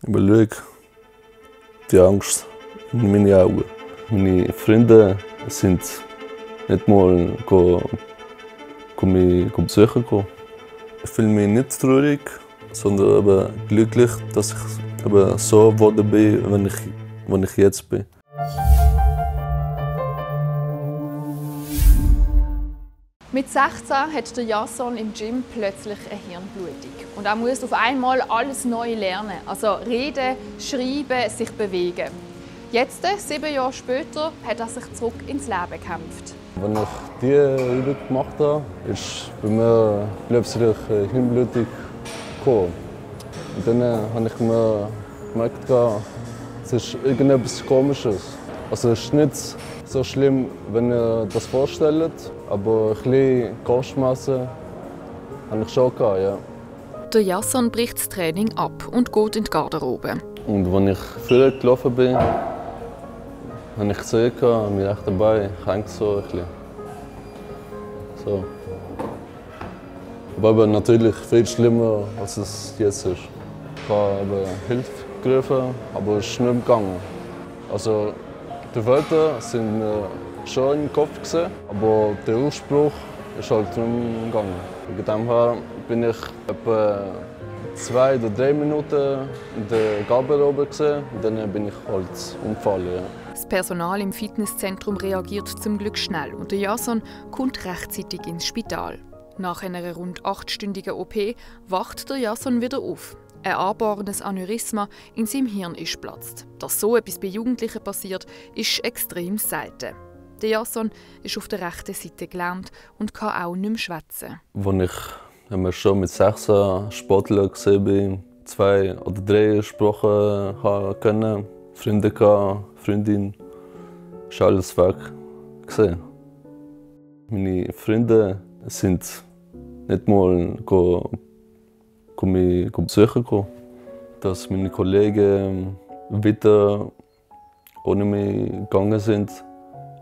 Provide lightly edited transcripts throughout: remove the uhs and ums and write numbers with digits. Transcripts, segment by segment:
Ich schaue die Angst in meine Augen. Meine Freunde sind nicht mal mich besuchen gekommen. Ich fühle mich nicht traurig, sondern aber glücklich, dass ich aber so geworden bin, wenn ich jetzt bin. Mit 16 hat der Jason im Gym plötzlich eine Hirnblutung. Und er muss auf einmal alles neu lernen. Also reden, schreiben, sich bewegen. Jetzt, 7 Jahre später, hat er sich zurück ins Leben gekämpft. Als ich diese Übung gemacht habe, ist bei mir plötzlich eine Hirnblutung gekommen. Und dann habe ich mir gemerkt, es ist irgendetwas Komisches. Also es ist nicht so schlimm, wenn ihr das vorstellt, aber ein bisschen Kopfschmerzen habe ich schon gehabt, ja. Der Jason bricht das Training ab und geht in die Garderobe. Und als ich früher gelaufen bin, habe ich gesehen, mein rechter Bein hängt so ein bisschen. So. Aber natürlich viel schlimmer, als es jetzt ist. Ich habe Hilfe gerufen, aber es ist nicht gegangen. Also, die Wörter sind schon im Kopf, aber der Ausspruch ist halt nicht gegangen. Wegen dem her bin ich etwa 2 oder 3 Minuten in der Garderobe und dann bin ich halt umgefallen. Ja. Das Personal im Fitnesszentrum reagiert zum Glück schnell und der Jason kommt rechtzeitig ins Spital. Nach einer rund 8-stündigen OP wacht der Jason wieder auf. Ein angeborenes Aneurysma in seinem Hirn ist geplatzt. Dass so etwas bei Jugendlichen passiert, ist extrem selten. Der Jason ist auf der rechten Seite gelähmt und kann auch nicht mehr schwätzen. Als ich schon mit 16 Sportler gesehen bin, 2 oder 3 Sprachen können, Freunde gehabt, Freundin, ist alles weg gesehen. Meine Freunde sind nicht mal mich besuchen gekommen. Dass meine Kollegen weiter ohne mich gegangen sind,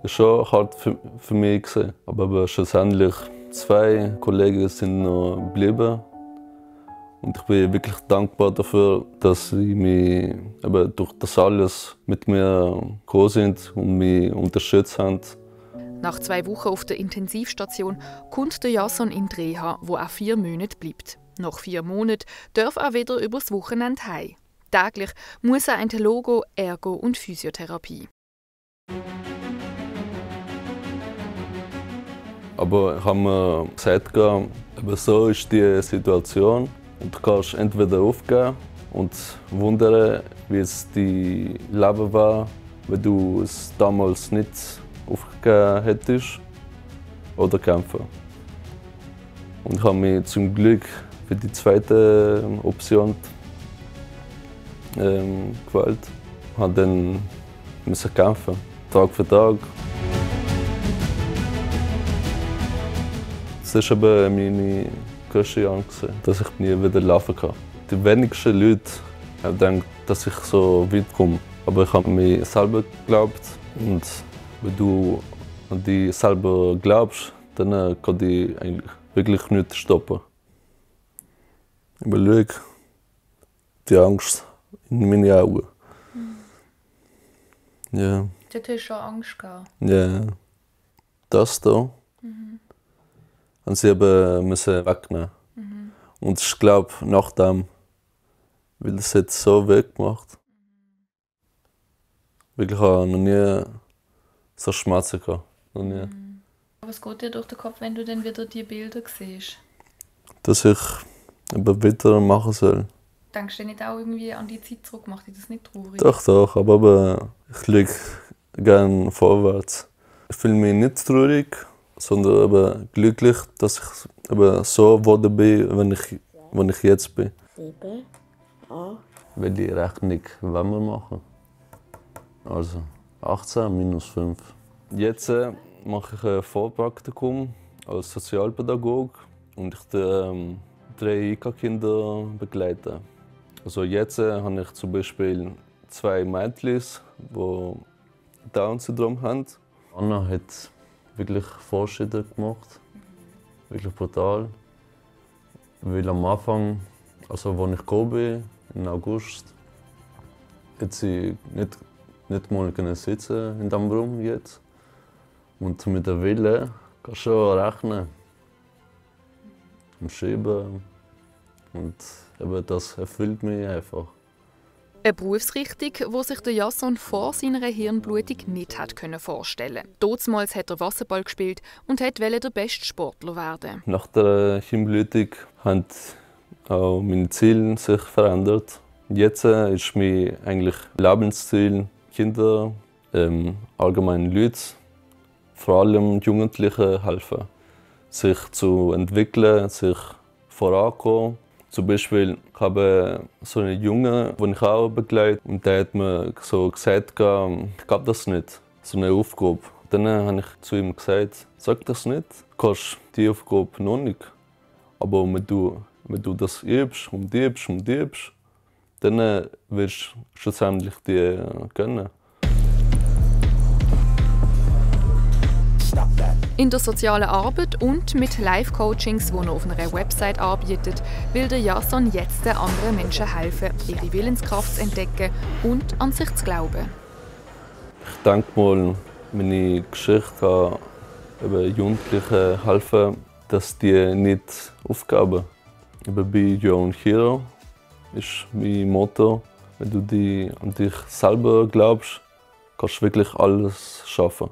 ist schon hart für mich gewesen. Aber schlussendlich 2 Kollegen sind noch geblieben. Und ich bin wirklich dankbar dafür, dass sie mich durch das alles mit mir gekommen sind und mich unterstützt haben. Nach 2 Wochen auf der Intensivstation kommt der Jason in die Reha, wo er 4 Monate bleibt. Nach 4 Monaten darf er wieder übers Wochenende heim. Täglich muss er in Logo, Ergo und Physiotherapie. Aber ich habe mir gesagt, so ist die Situation. Und du kannst entweder aufgeben und wundern, wie es dein Leben war, wenn du es damals nicht aufgegeben hättest, oder kämpfen. Und ich habe mich zum Glück für die zweite Option gewählt. Ich musste dann kämpfen, Tag für Tag. Das war eben meine größte Angst, dass ich nie wieder laufen kann. Die wenigsten Leute denken, dass ich so weit komme. Aber ich habe mir selber geglaubt. Und wenn du an dich selber glaubst, dann kann dich eigentlich wirklich nichts stoppen. Ich schaue die Angst in meine Augen. Ja. Du hattest schon Angst gehabt? Ja. Das hier haben sie eben wegnehmen. Und ich glaube, nach dem, weil es hat so weggemacht. Wirklich, ich habe noch nie so Schmerzen gehabt. Noch nie. Was geht dir durch den Kopf, wenn du dann wieder die Bilder siehst? Dass ich eben wieder machen soll. Denkst du nicht auch irgendwie an die Zeit zurück? Macht dich das nicht traurig? Doch, aber ich schaue gerne vorwärts. Ich fühle mich nicht traurig, sondern glücklich, dass ich so geworden bin, wenn ich jetzt bin. 7, 8. Welche Rechnung wollen wir machen? Also 18 minus 5. Jetzt mache ich ein Vorpraktikum als Sozialpädagoge und ich 3 IK-Kinder begleiten. Also jetzt habe ich zum Beispiel 2 Mädchen, die Down-Syndrom haben. Anna hat wirklich Fortschritte gemacht, wirklich brutal. Weil am Anfang, also als ich gekommen bin, im August, Jetzt ich nicht mal sitzen in diesem Raum jetzt. Und mit dem Willen kannst du schon rechnen und schreiben. Und eben das erfüllt mich einfach. Eine Berufsrichtung, die sich der Jason vor seiner Hirnblutung nicht hat vorstellen konnte. Damals hat er Wasserball gespielt und wollte der beste Sportler werden. Nach der Hirnblutung haben auch meine Ziele sich verändert. Jetzt ist mein eigentlich Lebensziel, Kinder, allgemein Leute, vor allem Jugendlichen helfen, sich zu entwickeln, sich voranzukommen. Zum Beispiel habe ich so einen Jungen, den ich auch begleite, und der hat mir so gesagt, ich gebe das nicht, so eine Aufgabe. Dann habe ich zu ihm gesagt, sag das nicht, du kannst die Aufgabe noch nicht. Aber wenn du das übst und übst, dann wirst du schlussendlich die können. In der sozialen Arbeit und mit Live-Coachings, die er auf einer Website anbietet, will der Jason jetzt anderen Menschen helfen, ihre Willenskraft zu entdecken und an sich zu glauben. Ich denke mal, meine Geschichte kann Jugendlichen helfen, dass die nicht aufgeben. Be your own hero ist mein Motto. Wenn du an dich selber glaubst, kannst du wirklich alles schaffen.